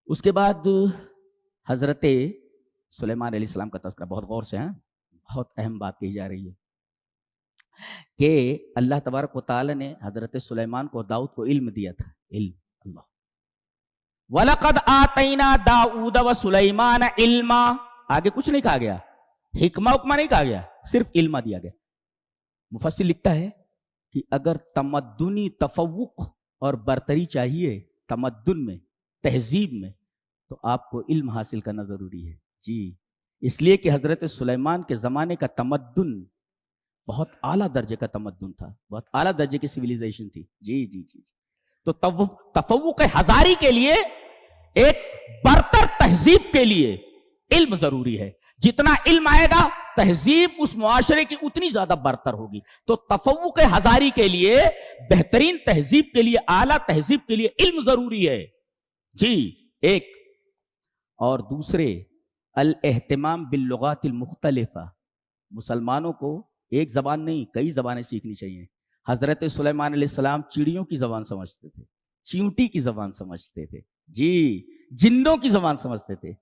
اس کے بعد حضرت سلیمان علیہ السلام کا تذکرہ، بہت غور سے ہیں، بہت اہم بات کہی جا رہی ہے کہ اللہ تبارک و تعالی نے حضرت سلیمان کو، داؤد کو علم دیا تھا، علم اللہ وَلَقَدْ آتَيْنَا دَاؤُودَ وَسُلَيْمَانَ عِلْمًا، آگے کچھ نہیں کہا گیا، حکمہ حکمہ نہیں کہا گیا، صرف علم دیا گیا۔ مفسر لکھتا ہے کہ اگر تمدنی تفوق اور برتری چاہیے تمدن میں، تہذیب میں، تو آپ کو علم حاصل کرنا ضروری ہے۔ جی، اس لیے کہ حضرت سلیمان کے زمانے کا تمدن بہت اعلیٰ درجے کا تمدن تھا، بہت اعلیٰ درجے کی سویلائزیشن تھی۔ جی جی جی جی، تو تفوق حضاری کے لیے، ایک برتر تہذیب کے لیے علم ضروری ہے۔ جتنا علم آئے گا تہذیب اس معاشرے کی اتنی زیادہ برتر ہوگی۔ تو تفوق حضاری کے لیے، بہترین تہذیب کے لیے، اعلیٰ تہذیب کے لیے علم ضروری ہے۔ جی، ایک اور دوسرے الاہتمام باللغات المختلفہ، مسلمانوں کو ایک زبان نہیں کئی زبانیں سیکھنی چاہیے۔ حضرت سلیمان علیہ السلام چڑیوں کی زبان سمجھتے تھے، چیونٹی کی زبان سمجھتے تھے، جی، جنوں کی زبان سمجھتے تھے۔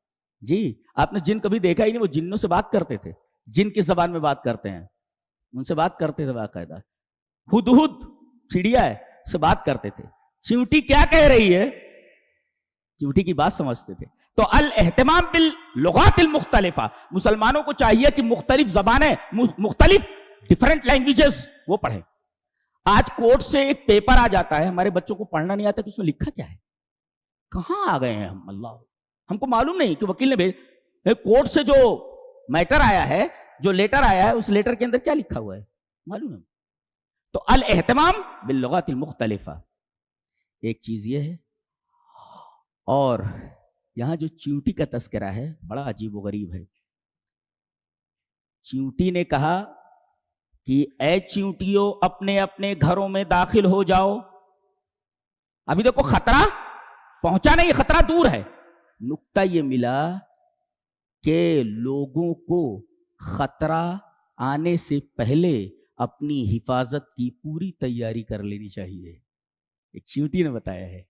جی، آپ نے جن کبھی دیکھا ہی نہیں، وہ جنوں سے بات کرتے تھے، جن کی زبان میں بات کرتے ہیں، ان سے بات کرتے تھے باقاعدہ۔ ہدہد چڑیا ہے، اس سے بات کرتے تھے۔ چیونٹی کیا کہہ رہی ہے، چیونٹی کی بات سمجھتے تھے۔ تو الاہتمام باللغات المختلفہ، مسلمانوں کو چاہیے کہ مختلف زبانیں، مختلف ڈیفرنٹ لینگویجز وہ پڑھیں۔ آج کورٹ سے ایک پیپر آ جاتا ہے، ہمارے بچوں کو پڑھنا نہیں آتا کہ اس میں لکھا کیا ہے، کہاں آ گئے ہیں ہم، اللہ، ہم کو معلوم نہیں کہ وکیل نے کورٹ سے جو میٹر آیا ہے، جو لیٹر آیا ہے، اس لیٹر کے اندر کیا لکھا ہوا ہے معلوم ہے۔ تو الاہتمام باللغات المختلفہ ایک چیز یہ ہے۔ اور یہاں جو چیونٹی کا تذکرہ ہے بڑا عجیب و غریب ہے۔ چیونٹی نے کہا کہ اے چیونٹیوں، اپنے اپنے گھروں میں داخل ہو جاؤ۔ ابھی دیکھو خطرہ پہنچا نہیں، خطرہ دور ہے۔ نکتہ یہ ملا کہ لوگوں کو خطرہ آنے سے پہلے اپنی حفاظت کی پوری تیاری کر لینی چاہیے۔ ایک چیونٹی نے بتایا ہے،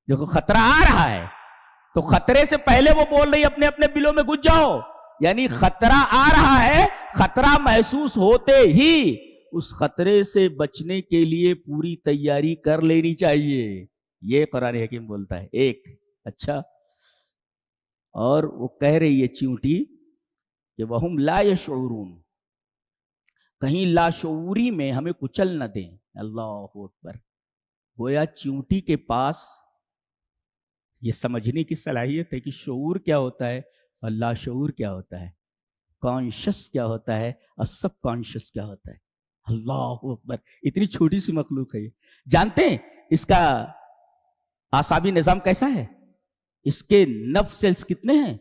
دیکھو خطرہ آ رہا ہے تو خطرے سے پہلے وہ بول رہی اپنے اپنے بلوں میں گھس جاؤ، یعنی خطرہ آ رہا ہے، خطرہ محسوس ہوتے ہی اس خطرے سے بچنے کے لیے پوری تیاری کر لینی چاہیے۔ یہ قرآن حکیم بولتا ہے۔ ایک اچھا، اور وہ کہہ رہی ہے چیونٹی کہ وَهُمْ لَا يَشْعُرُونَ، کہیں لاشعوری میں ہمیں کچل نہ دیں۔ اللہ اکبر، گویا چیونٹی کے پاس یہ سمجھنے کی صلاحیت ہے کہ شعور کیا ہوتا ہے اور لاشعور کیا ہوتا ہے، کانشس کیا ہوتا ہے اور سب کانشس کیا ہوتا ہے۔ اللہ اکبر، اتنی چھوٹی سی مخلوق ہے یہ۔ جانتے ہیں اس کا اعصابی نظام کیسا ہے؟ اس کے نرو سیلز کتنے ہیں؟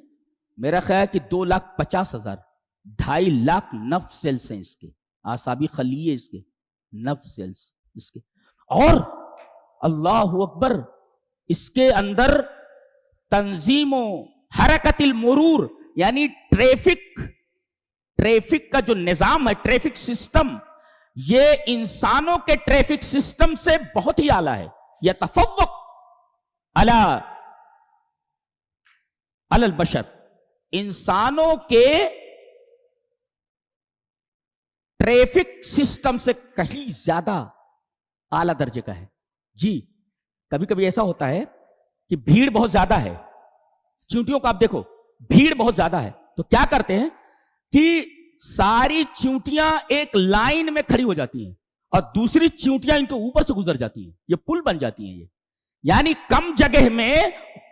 میرا خیال ہے کہ 2,50,000، 2.5 لاکھ نرو سیلز ہیں اس کے، اعصابی خلیے اس کے، نرو سیلز اس کے۔ اور اللہ اکبر، اس کے اندر تنظیم و حرکت المرور، یعنی ٹریفک کا جو نظام ہے، ٹریفک سسٹم، یہ انسانوں کے ٹریفک سسٹم سے بہت ہی اعلیٰ ہے۔ یتفوق علی البشر، انسانوں کے ٹریفک سسٹم سے کہیں زیادہ اعلیٰ درجے کا ہے۔ جی، کبھی کبھی ایسا ہوتا ہے کہ بھیڑ بہت زیادہ ہے، چیونٹیوں کا آپ دیکھو بھیڑ بہت زیادہ ہے، تو کیا کرتے ہیں کہ ساری چیونٹیاں ایک لائن میں کھڑی ہو جاتی ہیں اور دوسری چیونٹیاں ان کے اوپر سے گزر جاتی ہیں، یہ پل بن جاتی ہیں۔ یہ یعنی کم جگہ میں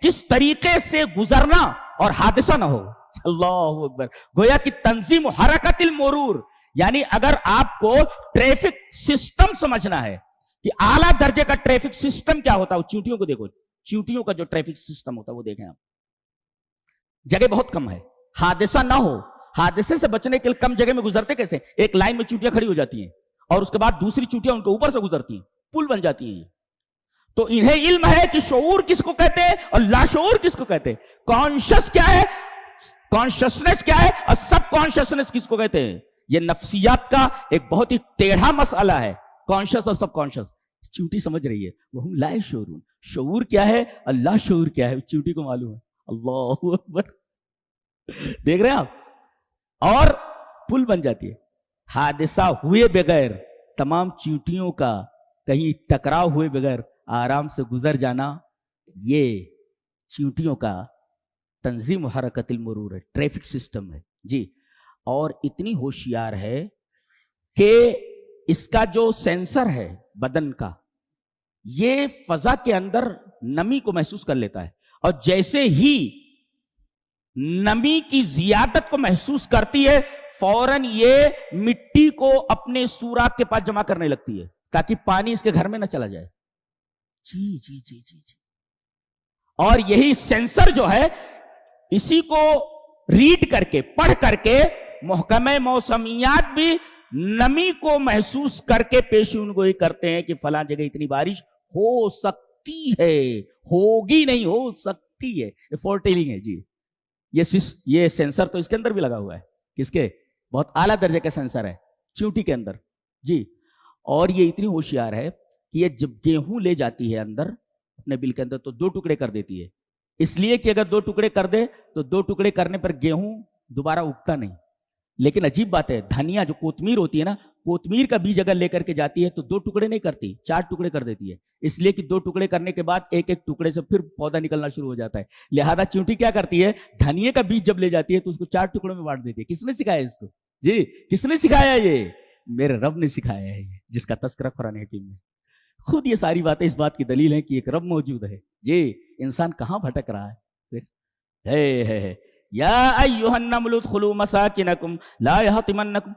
کس طریقے سے گزرنا اور حادثہ نہ ہو۔ اللہ اکبر، گویا کہ تنظیم و حرکت المرور، یعنی اگر آپ کو ٹریفک سسٹم سمجھنا ہے کہ اعلیٰ درجے کا ٹریفک سسٹم کیا ہوتا ہے، چیونٹیوں کو دیکھو، چیونٹیوں کا جو ٹریفک سسٹم ہوتا ہے وہ دیکھیں آپ، جگہ بہت کم ہے، حادثہ نہ ہو۔ حادثے سے بچنے کے لیے کم جگہ میں گزرتے کیسے؟ ایک لائن میں چیونٹیاں کھڑی ہو جاتی ہیں اور اس کے بعد دوسری چیونٹیاں ان کے اوپر سے گزرتی ہیں، پل بن جاتی ہیں۔ تو انہیں علم ہے کہ شعور کس کو کہتے ہیں اور لاشعور کس کو کہتے ہیں، کانشس کیا ہے، کانشسنس کیا ہے اور سب کانشسنس کس کو کہتے ہیں۔ یہ نفسیات کا ایک بہت ہی ٹیڑھا مسئلہ ہے، کانشس اور سب کانشس۔ چیونٹی سمجھ رہی ہے وہ ہم لا شعورون. شعور کیا ہے؟ اللہ شعور کیا ہے چیونٹی کو معلوم ہے. اللہ اکبر. دیکھ رہے ہیں آپ. اور پل بن جاتی ہے. حادثہ ہوئے بغیر تمام چیونٹیوں کا کہیں ٹکراؤ ہوئے بغیر آرام سے گزر جانا، یہ چیونٹیوں کا تنظیم و حرکت المرور ہے، ٹریفک سسٹم ہے جی. اور اتنی ہوشیار ہے کہ اس کا جو سینسر ہے بدن کا، یہ فضا کے اندر نمی کو محسوس کر لیتا ہے، اور جیسے ہی نمی کی زیادت کو محسوس کرتی ہے فوراً یہ مٹی کو اپنے سوراخ کے پاس جمع کرنے لگتی ہے تاکہ پانی اس کے گھر میں نہ چلا جائے. جی جی جی جی جی. اور یہی سینسر جو ہے اسی کو ریڈ کر کے پڑھ کر کے محکمہ موسمیات بھی نمی کو محسوس کر کے پیشین گوئی کرتے ہیں کہ فلاں جگہ اتنی بارش ہو سکتی ہے، ہوگی نہیں، ہو سکتی ہے. یہ فور ٹیلنگ ہے جی. یہ سینسر تو اس کے اندر بھی لگا ہوا ہے. کس کے؟ بہت اعلیٰ درجے کا سینسر ہے چیونٹی کے اندر جی. اور یہ اتنی ہوشیار ہے کہ یہ جب گیہوں لے جاتی ہے اندر اپنے بل کے اندر تو 2 ٹکڑے کر دیتی ہے، اس لیے کہ اگر 2 ٹکڑے کر دے تو 2 ٹکڑے کرنے پر گیہوں دوبارہ اگتا نہیں. لیکن عجیب بات ہے، دھنیا جو کوتمیر ہوتی ہے نا، کوتمیر کا بیج اگر لے کر کے جاتی ہے تو 2 ٹکڑے نہیں کرتی، 4 ٹکڑے کر دیتی ہے، اس لیے کہ 2 ٹکڑے کرنے کے بعد ایک ایک ٹکڑے سے پھر پودا نکلنا شروع ہو جاتا ہے. لہذا چیونٹی کیا کرتی ہے، دھنیے کا بیج جب لے جاتی ہے تو اس کو 4 ٹکڑوں میں بانٹ دیتی ہے. کس نے سکھایا اس کو جی؟ کس نے سکھایا؟ یہ میرے رب نے سکھایا ہے، جس کا تذکرہ قرآن حکیم میں. خود یہ ساری باتیں اس بات کی دلیل ہیں کہ ایک رب موجود ہے جی. انسان کہاں بھٹک رہا ہے. یا ایھا النمل ادخلوا مساکنکم لا یحطمنکم.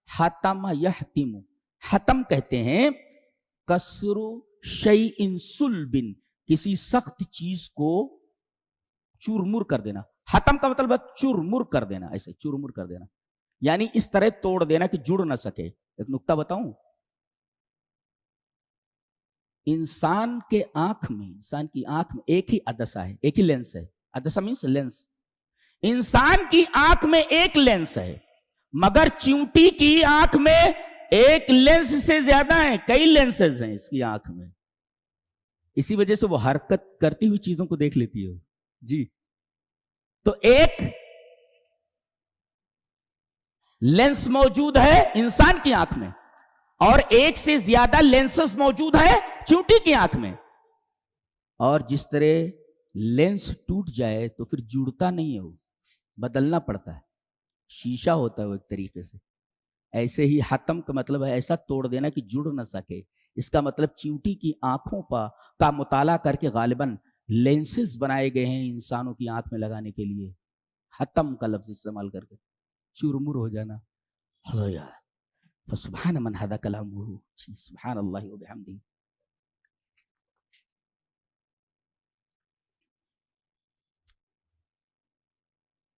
حتم یحتم، حتم کہتے ہیں کسر شیء صلب، کسی سخت چیز کو چورمر کر دینا. حتم کا مطلب ہے چورمر کر دینا، ایسے چورمر کر دینا یعنی اس طرح توڑ دینا کہ جڑ نہ سکے. ایک نکتہ بتاؤں، انسان کی آنکھ میں ایک ہی عدسہ ہے، ایک ہی لینس ہے. عدسہ مینس لینس. انسان کی آنکھ میں ایک لینس ہے، مگر چیونٹی کی آنکھ میں ایک لینس سے زیادہ ہیں، کئی لینسز ہیں اس کی آنکھ میں. اسی وجہ سے وہ حرکت کرتی ہوئی چیزوں کو دیکھ لیتی ہے جی. تو ایک لینس موجود ہے انسان کی آنکھ میں اور ایک سے زیادہ لینسز موجود ہے چیونٹی کی آنکھ میں. اور جس طرح لینس ٹوٹ جائے تو پھر جڑتا نہیں ہے، وہ بدلنا پڑتا ہے، شیشہ ہوتا ہے وہ ایک طریقے سے. ایسے ہی حتم کا مطلب ہے ایسا توڑ دینا کہ جڑ نہ سکے. اس کا مطلب چیونٹی کی آنکھوں کا مطالعہ کر کے غالباً لینسز بنائے گئے ہیں انسانوں کی آنکھ میں لگانے کے لیے. حتم کا لفظ استعمال کر کے چورمر ہو جانا. فسبحان من ھذا کلامہ، سبحان اللہ وبحمدہ.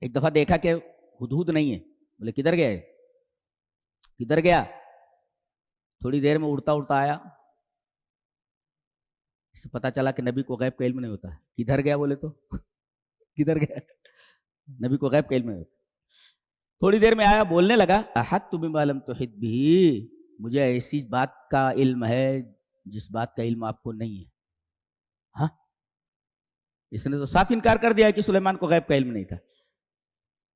ایک دفعہ دیکھا کہ ہدہد نہیں ہے. بولے کدھر گیا ہے؟ کدھر گیا؟ تھوڑی دیر میں اڑتا اڑتا آیا. اس سے پتا چلا کہ نبی کو غیب کا علم نہیں ہوتا. کدھر گیا بولے تو کدھر گیا؟ نبی کو غیب کا علم نہیں ہوتا. تھوڑی دیر میں آیا، بولنے لگا احطت بما لم تحط به، مجھے ایسی بات کا علم ہے جس بات کا علم آپ کو نہیں ہے. ہاں، اس نے تو صاف انکار کر دیا کہ سلیمان کو غیب کا علم نہیں تھا.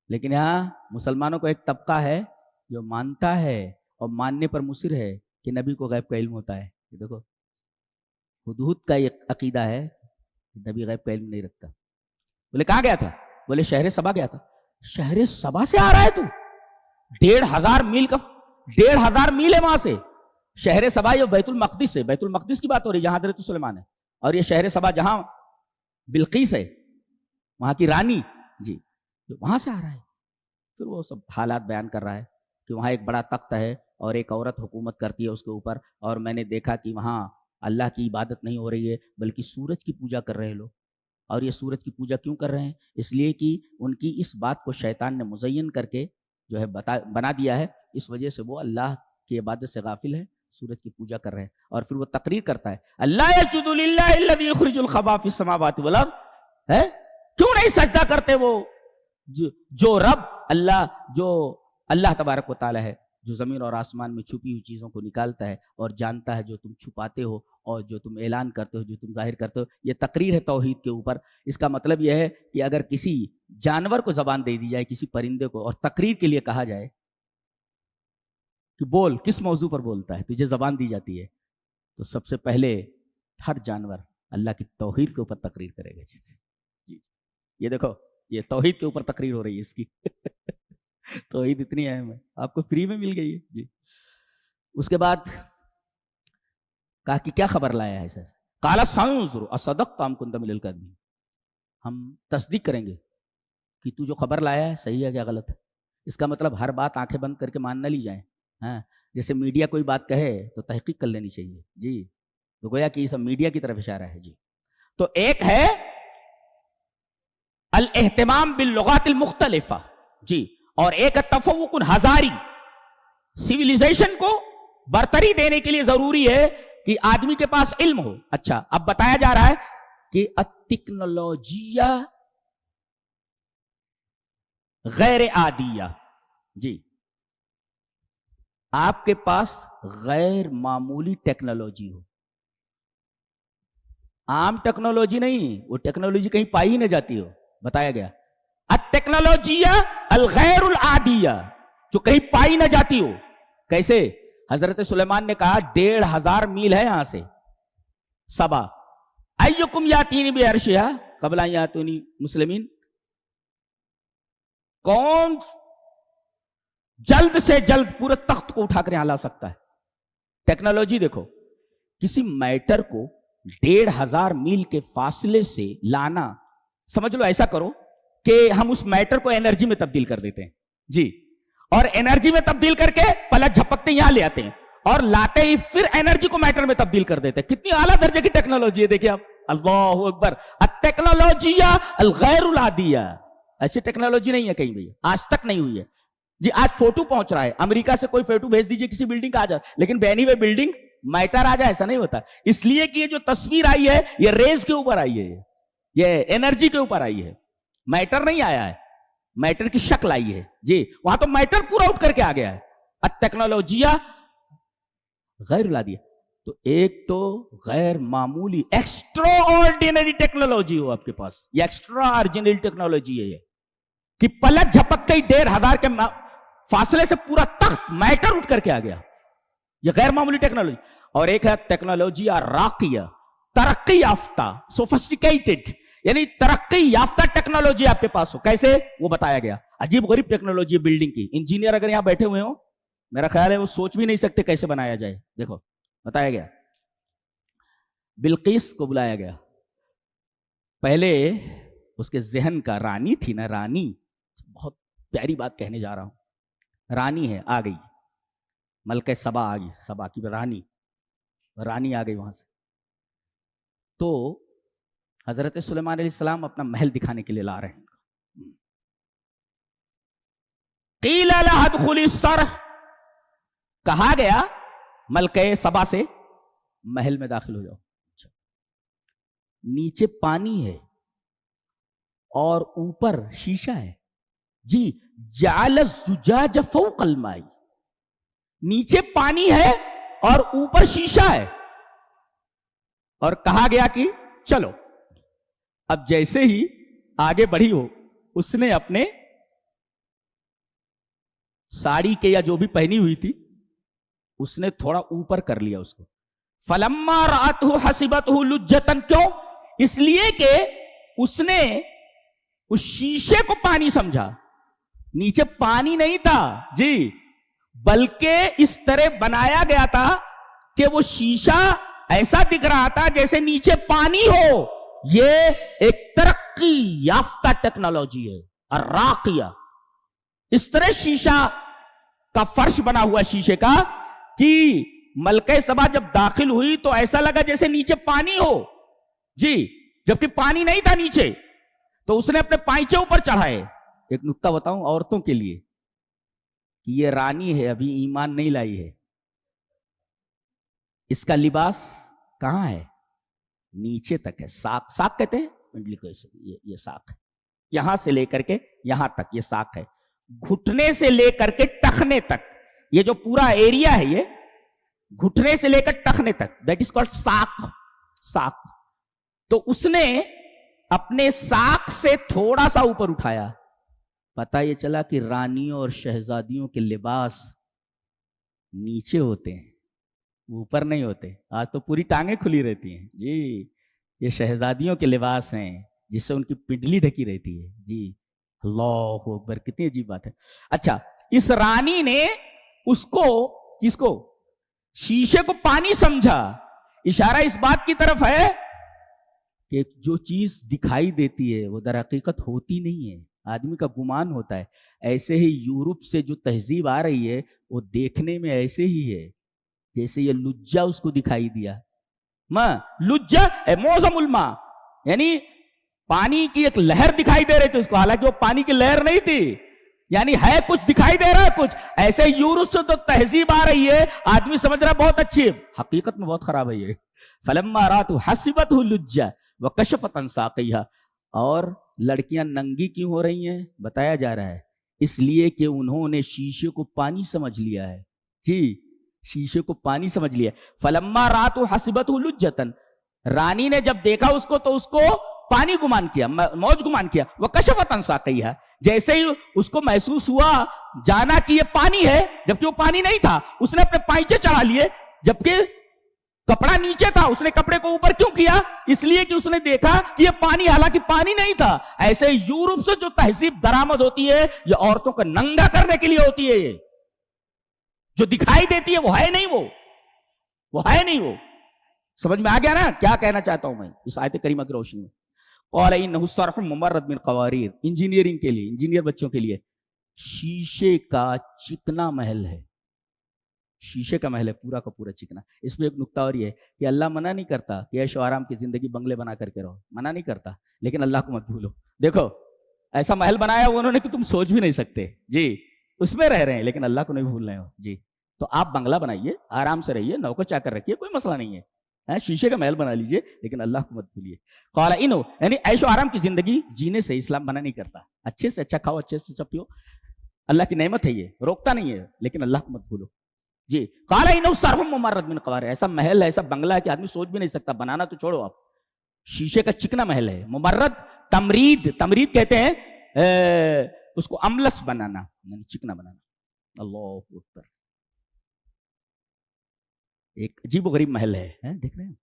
لیکن یہاں مسلمانوں کو ایک طبقہ ہے جو مانتا ہے اور ماننے پر مصر ہے کہ نبی کو غیب کا علم ہوتا ہے. یہ دیکھو، ہدہد کا ایک عقیدہ ہے کہ نبی غیب کا علم نہیں رکھتا. بولے کہاں گیا تھا؟ بولے شہر سبا گیا تھا. شہر سبا سے آ رہا ہے تو 1500 میل کا 1500 میل ہے وہاں سے. شہر سبا یہ بیت المقدس ہے، بیت المقدس کی بات ہو رہی ہے جہاں حضرت سلیمان ہے. اور یہ شہر سبا جہاں بلقیس ہے وہاں کی رانی جی، وہاں سے آ رہا ہے. پھر وہ سب حالات بیان کر رہا ہے کہ وہاں ایک بڑا تخت ہے اور ایک عورت حکومت کرتی ہے اس کے اوپر، اور میں نے دیکھا کہ وہاں اللہ کی عبادت نہیں ہو رہی ہے بلکہ سورج کی پوجا کر رہے ہیں لوگ. اور یہ سورج کی پوجا کیوں کر رہے ہیں؟ اس لیے کہ ان کی اس بات کو شیطان نے مزین کر کے جو ہے بنا دیا ہے. اس وجہ سے وہ اللہ کی عبادت سے غافل ہے، سورج کی پوجا کر رہے ہیں. اور پھر وہ تقریر کرتا ہے اللہ یسجد للہ الذی یخرج الخبا فی السماوات والارض. کیوں نہیں سجدہ کرتے وہ جو رب اللہ، جو اللہ تبارک و تعالی ہے جو زمین اور آسمان میں چھپی ہوئی چیزوں کو نکالتا ہے اور جانتا ہے جو تم چھپاتے ہو اور جو تم اعلان کرتے ہو، جو تم ظاہر کرتے ہو. یہ تقریر ہے توحید کے اوپر. اس کا مطلب یہ ہے کہ اگر کسی جانور کو زبان دے دی جائے، کسی پرندے کو، اور تقریر کے لیے کہا جائے کہ بول، کس موضوع پر بولتا ہے، تجھے زبان دی جاتی ہے، تو سب سے پہلے ہر جانور اللہ کی توحید کے اوپر تقریر کرے گا. جی یہ دیکھو، یہ توحید کے اوپر تقریر ہو رہی ہے اس کی. توحید اتنی اہم ہے، آپ کو فری میں مل گئی ہے. جی اس کے بعد کہا کہ کیا خبر لایا ہے؟ قال سنظر اصدقت ام کنت من الکاذبین. ہم تصدیق کریں گے کہ تو جو خبر لایا ہے صحیح ہے کیا غلط ہے. اس کا مطلب ہر بات آنکھیں بند کر کے مان نہ لی جائیں. ہاں جیسے میڈیا کوئی بات کہے تو تحقیق کر لینی چاہیے. جی تو گویا کہ یہ سب میڈیا کی طرف اشارہ ہے. جی تو ایک ہے الاہتمام باللغات المختلفہ، جی، اور ایک تفوق ہزاری. سویلائزیشن کو برتری دینے کے لیے ضروری ہے کہ آدمی کے پاس علم ہو. اچھا اب بتایا جا رہا ہے کہ التکنالوجیہ غیر عادیہ. جی آپ کے پاس غیر معمولی ٹیکنالوجی ہو. عام ٹیکنالوجی نہیں، وہ ٹیکنالوجی کہیں پائی ہی نہ جاتی ہو. بتایا گیا الٹیکنالوجیہ الغیر العادیہ، جو کہیں پائی نہ جاتی ہو. کیسے؟ حضرت سلیمان نے کہا 1500 میل ہے یہاں سے سبا. ایکم یاتینی بعرشہا قبل ان یاتونی مسلمین. کون جلد سے جلد پورے تخت کو اٹھا کر یہاں لا سکتا ہے؟ ٹیکنالوجی دیکھو. کسی میٹر کو 1500 میل کے فاصلے سے لانا، سمجھ لو ایسا کرو کہ ہم اس میٹر کو انرجی میں تبدیل کر دیتے ہیں. جی اور انرجی میں تبدیل کر کے پلٹ جھپکتے یہاں لے آتے ہیں، اور لاتے ہی پھر انرجی کو میٹر میں تبدیل کر دیتے ہیں. کتنی اعلیٰ درجے کی ٹیکنالوجی ہے دیکھیں آپ. اللہ اکبر. الٹیکنالوجیہ الغیر العادیہ. ایسی ٹیکنالوجی نہیں ہے کہیں بھی، آج تک نہیں ہوئی ہے. جی آج فوٹو پہنچ رہا ہے امریکہ سے، کوئی فوٹو بھیج دیجئے کسی بلڈنگ کا آ جائے، لیکن بہنی وہ بلڈنگ میٹر آ جائے ایسا نہیں ہوتا. اس لیے کہ یہ جو تصویر آئی ہے یہ ریز کے اوپر آئی ہے، یہ انرجی کے اوپر آئی ہے، میٹر نہیں آیا ہے. میٹر کی شکل آئی ہے. جی وہاں تو میٹر پورا اٹھ کر کے آ گیا ہے. الٹیکنالوجیہ غیر العادیہ. تو ایک تو غیر معمولی ایکسٹرا آرڈینری ٹیکنالوجی ہو آپ کے پاس. یہ ایکسٹرا آرڈینری ٹیکنالوجی ہے یہ کہ پلٹ جھپکتے ہی 1500 کے فاصلے سے پورا تخت میٹر اٹھ کر کے آ گیا. یہ غیر معمولی ٹیکنالوجی. اور ایک ہے ٹیکنالوجی راقیہ، ترقی یافتہ، سوفسٹیکیٹڈ، یعنی ترقی یافتہ ٹیکنالوجی آپ کے پاس ہو. کیسے؟ وہ بتایا گیا. عجیب غریب ٹیکنالوجی بلڈنگ کی. انجینئر اگر یہاں بیٹھے ہوئے ہوں میرا خیال ہے وہ سوچ بھی نہیں سکتے کیسے بنایا جائے. دیکھو بتایا گیا بلقیس کو بلایا گیا. پہلے اس کے ذہن کا، رانی تھی نا، رانی، بہت پیاری بات کہنے جا رہا ہوں. رانی ہے، آ گئی ملکہ سبا، آ گئی سبا کی رانی آ گئی وہاں سے. تو حضرت سلیمان علیہ السلام اپنا محل دکھانے کے لیے لا رہے ہیں. قیل لها ادخلی الصرح، کہا گیا ملکہ سبا سے محل میں داخل ہو جاؤ. نیچے پانی ہے اور اوپر شیشہ ہے. جی جعل الزجاج فوق الماء، نیچے پانی ہے اور اوپر شیشہ ہے. اور کہا گیا کہ چلو. اب جیسے ہی آگے بڑھی ہو، اس نے اپنے ساڑی کے یا جو بھی پہنی ہوئی تھی اس نے تھوڑا اوپر کر لیا اس کو. فلما رأته حسبته لجتا، کیوں؟ اس لیے کہ اس نے اس شیشے کو پانی سمجھا. نیچے پانی نہیں تھا جی، بلکہ اس طرح بنایا گیا تھا کہ وہ شیشہ ایسا دکھ رہا تھا جیسے نیچے پانی ہو. یہ ایک ترقی یافتہ ٹیکنالوجی ہے الراقیہ. اس طرح شیشہ کا فرش بنا ہوا شیشے کا کہ ملکہ سبا جب داخل ہوئی تو ایسا لگا جیسے نیچے پانی ہو. جی جبکہ پانی نہیں تھا نیچے. تو اس نے اپنے پائچے اوپر چڑھائے. ایک نکتہ بتاؤں عورتوں کے لیے کہ یہ رانی ہے، ابھی ایمان نہیں لائی ہے. اس کا لباس کہاں ہے؟ نیچے تک ہے. ساق، ساق کہتے ہیں منڈلی کو، یہ ساق ہے. یہاں سے لے کر کے یہاں تک یہ ساق ہے. گھٹنے سے لے کر کے ٹخنے تک یہ جو پورا ایریا ہے یہ گھٹنے سے لے کر ٹخنے تک, دیٹ از کالڈ ساق. ساق تو اس نے اپنے ساق سے تھوڑا سا اوپر اٹھایا, پتا یہ چلا کہ رانیوں اور شہزادیوں کے لباس نیچے ہوتے ہیں, اوپر نہیں ہوتے. آج تو پوری ٹانگیں کھلی رہتی ہیں جی, یہ شہزادیوں کے لباس ہیں جس سے ان کی پنڈلی ڈھکی رہتی ہے جی. اللہ اکبر, کتنی عجیب بات ہے. اچھا, اس رانی نے اس کو, کس کو, شیشے کو پانی سمجھا. اشارہ اس بات کی طرف ہے کہ جو چیز دکھائی دیتی ہے وہ در حقیقت ہوتی نہیں ہے, آدمی کا گمان ہوتا ہے. ایسے ہی یورپ سے جو تہذیب آ رہی ہے وہ دیکھنے میں ایسے ہی ہے جیسے یہ لجا اس کو دکھائی دیا. لجا موزم الماء, یعنی پانی کی ایک لہر دکھائی دے رہی تھی اس کو, حالانکہ وہ پانی کی لہر نہیں تھی, یعنی ہے کچھ, دکھائی دے رہا ہے کچھ. ایسے یورپ سے تو تہذیب آ رہی ہے, آدمی سمجھ رہا ہے بہت اچھی ہے, حقیقت میں بہت خراب ہے یہ. فلما راتو حسبته لجا وکشفت عن ساقیہا. اور لڑکیاں ننگی کیوں ہو رہی ہیں بتایا جا رہا ہے, اس لیے کہ انہوں نے شیشے کو پانی سمجھ لیا ہے جی, شیشے کو پانی سمجھ لیا. فلما راتو حسبته لجتا, رانی نے جب دیکھا اس کو تو اس کو پانی گمان کیا, موج گمان کیا. وکشفت عن ساقیہا, جیسے ہی اس کو محسوس ہوا جانا کہ یہ پانی ہے, جبکہ وہ پانی نہیں تھا, اس نے اپنے پائچے چڑھا لیے, جبکہ کپڑا نیچے تھا. اس نے کپڑے کو اوپر کیوں کیا؟ اس لیے کہ اس نے دیکھا کہ یہ پانی, حالانکہ پانی نہیں تھا. ایسے یورپ سے جو تہذیب درآمد ہوتی ہے یہ عورتوں کو ننگا کرنے کے لیے ہوتی ہے. یہ جو دکھائی دیتی ہے وہ ہے نہیں, وہ ہے نہیں. وہ سمجھ میں آ گیا نا کیا کہنا چاہتا ہوں میں اس آیت کریمہ کی روشنی میں. قال انہ صرح ممرد من قواریر, انجینئرنگ کے لیے, انجینئر بچوں کے لیے شیشے کا چکنا محل ہے. شیشے کا محل ہے پورا کا پورا چکنا. اس میں ایک نکتہ اور یہ ہے کہ اللہ منع نہیں کرتا کہ عیش و آرام کی زندگی بنگلے بنا کر کے رہو, منع نہیں کرتا, لیکن اللہ کو مت بھولو. دیکھو ایسا محل بنایا انہوں نے کہ تم سوچ بھی نہیں سکتے جی, اس میں رہ رہے ہیں لیکن اللہ کو نہیں بھول رہے ہو جی. تو آپ بنگلہ بنائیے, آرام سے رہیے, نوکر چاکر رکھیے, کوئی مسئلہ نہیں ہے, شیشے کا محل بنا لیجئے, لیکن اللہ کو مت بھولیے. قال انو, یعنی عیش و آرام کی زندگی جینے سے اسلام منع نہیں کرتا. اچھے سے اچھا کھاؤ, اچھے سے پیو, اللہ کی نعمت ہے یہ, روکتا نہیں ہے, لیکن اللہ کو مت بھولو جی. قال انو صرح ممرد من قواریر, ایسا محل ہے, ایسا بنگلہ ہے کہ آدمی سوچ بھی نہیں سکتا, بنانا تو چھوڑو آپ, شیشے کا چکنا محل ہے. ممرد تمرید, تمرید کہتے ہیں اس کو املس بنانا, یعنی چکنا بنانا. اللہ اکبر, ایک عجیب و غریب محل ہے, دیکھ رہے ہیں.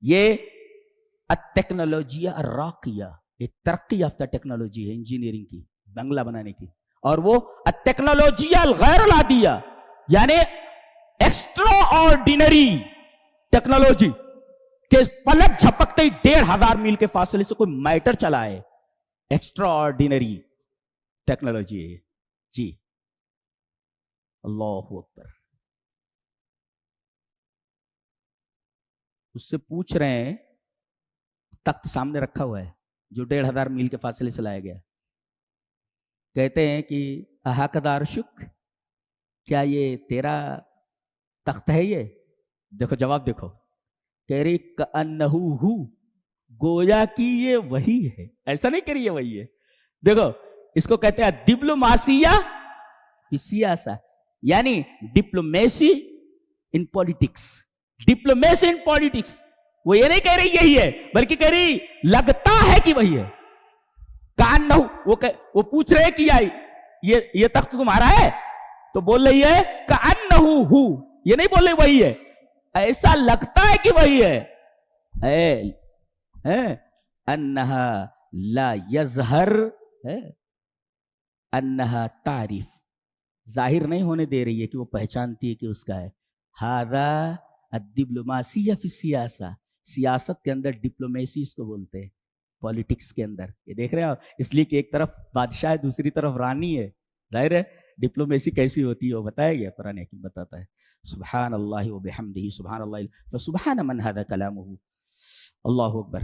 یہ الٹیکنالوجی الراقیہ, ایک ترقی یافتہ ٹیکنالوجی ہے انجینئرنگ کی, بنگلہ بنانے کی. اور وہ الٹیکنالوجی الغیر العادیہ, یعنی ایکسٹرا آرڈینری ٹیکنالوجی کہ پلک جھپکتے ہی 1500 میل کے فاصلے سے کوئی میٹر چلا ہے. ایکسٹرا آرڈینری ٹیکنالوجی ہے جی. اللہ اکبر. اس سے پوچھ رہے ہیں, تخت سامنے رکھا ہوا ہے جو 1500 میل کے فاصلے سے لایا گیا. کہتے ہیں کہ احاقدار شک, کیا یہ تیرا تخت ہے یہ؟ دیکھو جواب دیکھو, کہہ رہی کأنہو ہو, گویا کہ یہ وہی ہے. ایسا نہیں کہہ رہی ہے وہی ہے. دیکھو اس کو کہتے ہیں ڈپلوماسیہ فی سیاسہ, یعنی ڈپلومیسی ان پولیٹکس. ڈپلومیسی ان پولیٹکس, وہ یہ نہیں کہہ رہی یہی ہے, بلکہ کہہ رہی لگتا ہے کہ وہی ہے. کأنہو, وہ پوچھ رہے کہ یہ تخت تمہارا ہے, تو بول رہی ہے کأنہو ہو, یہ نہیں بول رہی وہی ہے, ایسا لگتا ہے کہ وہی ہے. انہا لا یظہر, انہا تعریف, ظاہر نہیں ہونے دے رہی ہے کہ وہ پہچانتی ہے کہ اس کا ہے. ھذا الڈپلوماسیہ فی السیاسہ, سیاست کے اندر ڈپلومیسی اس کو بولتے ہیں, پولیٹکس کے اندر. یہ دیکھ رہے ہیں آپ, اس لیے کہ ایک طرف بادشاہ ہے, دوسری طرف رانی ہے. ظاہر ہے ڈپلومیسی کیسی ہوتی ہے وہ بتایا گیا, قرآن حکیم بتاتا ہے. سبحان اللہ و بحمدہ, سبحان اللہ فسبحان من ھذا کلامہ. اللہ اکبر.